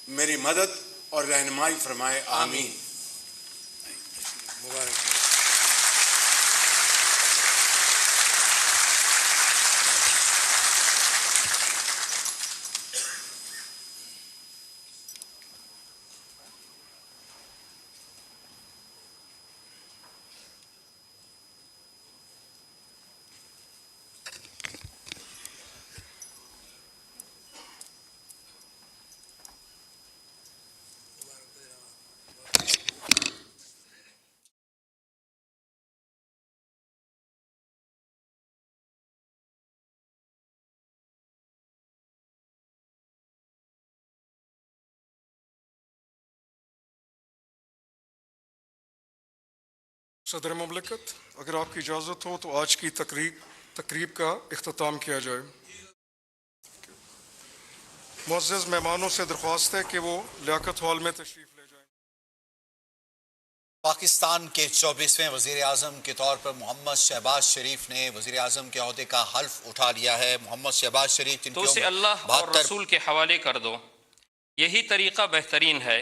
میری مدد اور رہنمائی فرمائے، آمین۔ مبارک۔ صدر مملکت، اگر آپ کی اجازت ہو تو آج کی تقریب کا اختتام کیا جائے۔ معزز مہمانوں سے درخواست ہے کہ وہ لیاقت ہال میں تشریف لے جائیں۔ پاکستان کے 24ویں وزیر اعظم کے طور پر محمد شہباز شریف نے وزیر اعظم کے عہدے کا حلف اٹھا لیا ہے۔ محمد شہباز شریف جن تو کی اسے عمر اللہ اور 72 رسول کے حوالے کر دو، یہی طریقہ بہترین ہے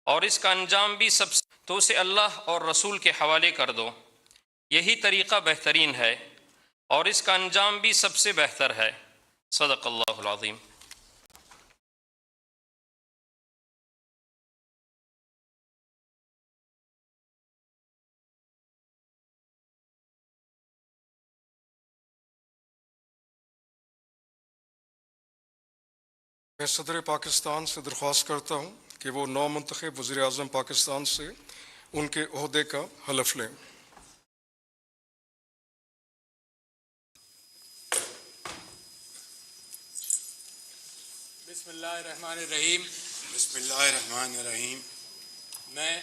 اور اس کا انجام بھی تو اسے اللہ اور رسول کے حوالے کر دو، یہی طریقہ بہترین ہے اور اس کا انجام بھی سب سے بہتر ہے۔ صدق اللہ العظیم۔ میں صدر پاکستان سے درخواست کرتا ہوں کہ وہ نو منتخب وزیر اعظم پاکستان سے ان کے عہدے کا حلف لیں۔ بسم اللہ الرحمن الرحیم۔ بسم اللہ الرحمن الرحیم۔ میں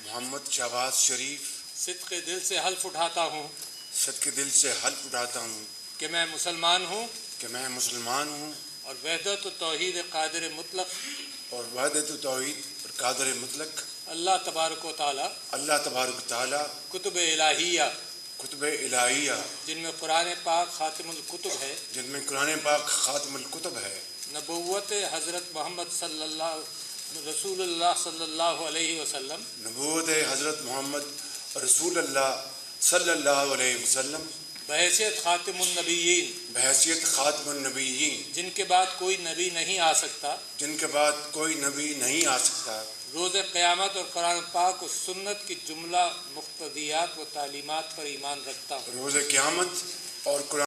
محمد شہباز شریف صدق دل سے حلف اٹھاتا ہوں صدق دل سے حلف اٹھاتا ہوں کہ میں مسلمان ہوں کہ میں مسلمان ہوں اور وحدت و توحید قادر مطلق اور وحدت و توحید اور قادر مطلق اللہ تبارک و تعالی اللہ تبارک تعالیٰ کتب الہیہ کتب الہیہ جن میں قرآن پاک خاتم الکتب ہے، جن میں قرآن پاک خاتم الکتب ہے، نبوت حضرت محمد رسول اللہ صلی اللہ علیہ وسلم، نبوت حضرت محمد رسول اللہ صلی اللہ علیہ وسلم بحیثیت خاتم النبیین بحیثیت خاتم النبیین جن کے بعد کوئی نبی نہیں آ سکتا، جن کے بعد کوئی نبی نہیں آ سکتا، روز قیامت اور قرآن پاک و سنت کی جملہ مقتضیات و تعلیمات پر ایمان رکھتا ہوں۔ روز قیامت اور قرآن